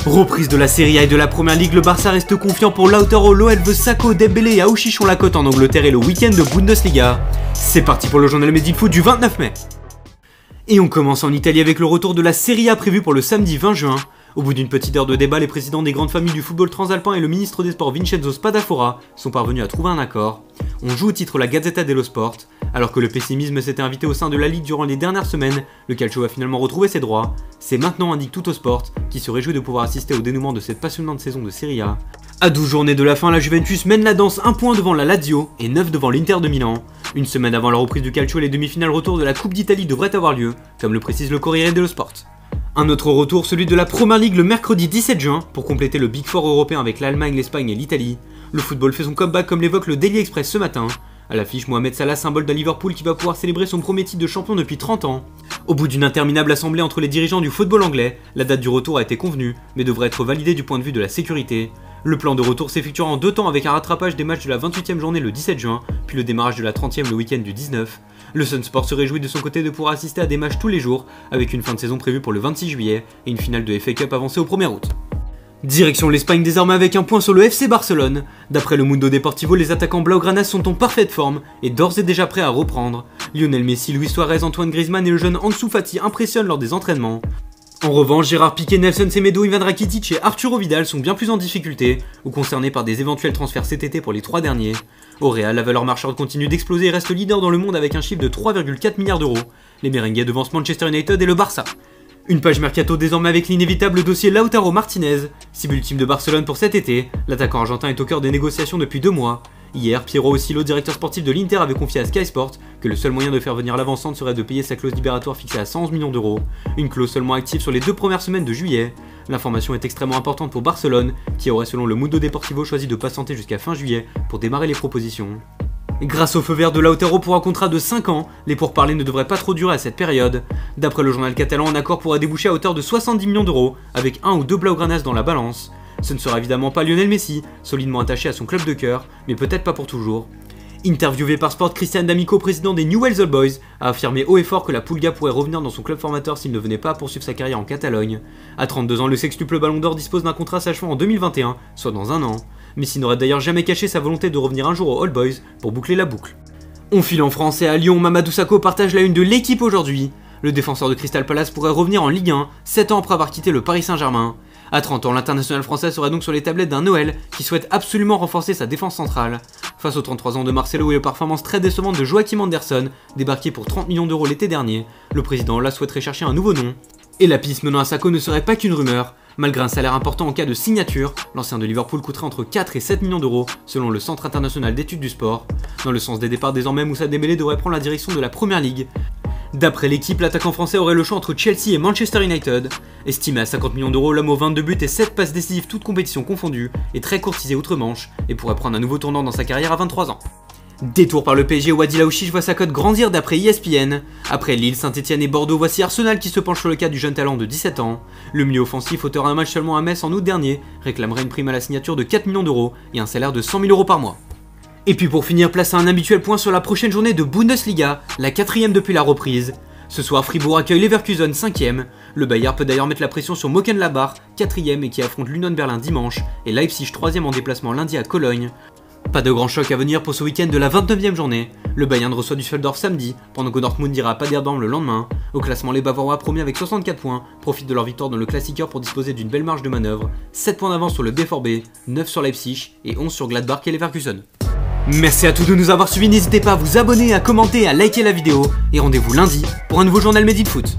Reprise de la Serie A et de la Première Ligue, le Barça reste confiant pour Lautaro, l'OL veut Sakho, Dembélé et Aouchichon la cote en Angleterre et le week-end de Bundesliga. C'est parti pour le journal Made in Foot du 29 mai. Et on commence en Italie avec le retour de la Serie A prévu pour le samedi 20 juin. Au bout d'une petite heure de débat, les présidents des grandes familles du football transalpin et le ministre des Sports Vincenzo Spadafora sont parvenus à trouver un accord. On joue au titre la Gazzetta dello Sport. Alors que le pessimisme s'était invité au sein de la Ligue durant les dernières semaines, le calcio a finalement retrouvé ses droits. C'est maintenant, indique Tuttosport, qui se réjouit de pouvoir assister au dénouement de cette passionnante saison de Serie A. À 12 journées de la fin, la Juventus mène la danse 1 point devant la Lazio et 9 devant l'Inter de Milan. Une semaine avant la reprise du calcio, les demi-finales retour de la Coupe d'Italie devraient avoir lieu, comme le précise le Corriere dello Sport. Un autre retour, celui de la Première Ligue le mercredi 17 juin, pour compléter le Big Four européen avec l'Allemagne, l'Espagne et l'Italie. Le football fait son comeback comme l'évoque le Daily Express ce matin. À l'affiche, Mohamed Salah, symbole de Liverpool qui va pouvoir célébrer son premier titre de champion depuis 30 ans. Au bout d'une interminable assemblée entre les dirigeants du football anglais, la date du retour a été convenue, mais devrait être validée du point de vue de la sécurité. Le plan de retour s'effectuera en 2 temps avec un rattrapage des matchs de la 28e journée le 17 juin, puis le démarrage de la 30e le week-end du 19. Le Sun Sport se réjouit de son côté de pouvoir assister à des matchs tous les jours, avec une fin de saison prévue pour le 26 juillet et une finale de FA Cup avancée au 1er août. Direction l'Espagne désormais avec un point sur le FC Barcelone. D'après le Mundo Deportivo, les attaquants blaugranas sont en parfaite forme et d'ores et déjà prêts à reprendre. Lionel Messi, Luis Suarez, Antoine Griezmann et le jeune Ansu Fati impressionnent lors des entraînements. En revanche, Gérard Piqué, Nelson Semedo, Ivan Rakitic et Arturo Vidal sont bien plus en difficulté ou concernés par des éventuels transferts cet été pour les 3 derniers. Au Real, la valeur marchande continue d'exploser et reste leader dans le monde avec un chiffre de 3,4 milliards d'euros. Les Merengues devancent Manchester United et le Barça. Une page mercato désormais avec l'inévitable dossier Lautaro Martinez, cible ultime de Barcelone pour cet été. L'attaquant argentin est au cœur des négociations depuis 2 mois. Hier, Piero Osilo, directeur sportif de l'Inter, avait confié à Sky Sport que le seul moyen de faire venir l'avancante serait de payer sa clause libératoire fixée à 111 millions d'euros, une clause seulement active sur les 2 premières semaines de juillet. L'information est extrêmement importante pour Barcelone, qui aurait selon le Mundo Deportivo choisi de patienter jusqu'à fin juillet pour démarrer les propositions. Grâce au feu vert de Lautaro pour un contrat de 5 ans, les pourparlers ne devraient pas trop durer à cette période. D'après le journal catalan, un accord pourrait déboucher à hauteur de 70 millions d'euros, avec 1 ou 2 blaugranas dans la balance. Ce ne sera évidemment pas Lionel Messi, solidement attaché à son club de cœur, mais peut-être pas pour toujours. Interviewé par Sport, Christian D'Amico, président des Newell's Old Boys, a affirmé haut et fort que la Pulga pourrait revenir dans son club formateur s'il ne venait pas à poursuivre sa carrière en Catalogne. À 32 ans, le sextuple Ballon d'Or dispose d'un contrat s'achevant en 2021, soit dans 1 an. Messi n'aurait d'ailleurs jamais caché sa volonté de revenir un jour aux Old Boys pour boucler la boucle. On file en France et à Lyon, Mamadou Sakho partage la une de l'équipe aujourd'hui. Le défenseur de Crystal Palace pourrait revenir en Ligue 1, 7 ans après avoir quitté le Paris Saint-Germain. À 30 ans, l'international français serait donc sur les tablettes d'un Noël qui souhaite absolument renforcer sa défense centrale. Face aux 33 ans de Marcelo et aux performances très décevantes de Joachim Anderson, débarqué pour 30 millions d'euros l'été dernier, le président là souhaiterait chercher un nouveau nom. Et la piste menant à Sakho ne serait pas qu'une rumeur. Malgré un salaire important en cas de signature, l'ancien de Liverpool coûterait entre 4 et 7 millions d'euros selon le Centre international d'études du sport. Dans le sens des départs désormais, Moussa Dembélé devrait prendre la direction de la Première Ligue. D'après l'équipe, l'attaquant français aurait le choix entre Chelsea et Manchester United. Estimé à 50 millions d'euros, l'homme aux 22 buts et 7 passes décisives toutes compétitions confondues est très courtisé outre-Manche et pourrait prendre un nouveau tournant dans sa carrière à 23 ans. Détour par le PSG, Wadil Aouchichon voit sa cote grandir d'après ESPN. Après Lille, Saint-Etienne et Bordeaux, voici Arsenal qui se penche sur le cas du jeune talent de 17 ans. Le milieu offensif, auteur d'un match seulement à Metz en août dernier, réclamerait une prime à la signature de 4 millions d'euros et un salaire de 100 000 euros par mois. Et puis pour finir, place à un habituel point sur la prochaine journée de Bundesliga, la 4ème depuis la reprise. Ce soir, Fribourg accueille Leverkusen 5ème. Le Bayern peut d'ailleurs mettre la pression sur Mönchengladbach 4ème et qui affronte l'Union Berlin dimanche, et Leipzig 3ème en déplacement lundi à Cologne. Pas de grand choc à venir pour ce week-end de la 29ème journée. Le Bayern reçoit Düsseldorf samedi, pendant que Dortmund ira à Paderborn le lendemain. Au classement, les Bavarois premiers avec 64 points profitent de leur victoire dans le Klassiker pour disposer d'une belle marge de manœuvre. 7 points d'avance sur le BVB, 9 sur Leipzig et 11 sur Gladbach et Leverkusen. Merci à tous de nous avoir suivis, n'hésitez pas à vous abonner, à commenter, à liker la vidéo et rendez-vous lundi pour un nouveau journal Made in Foot.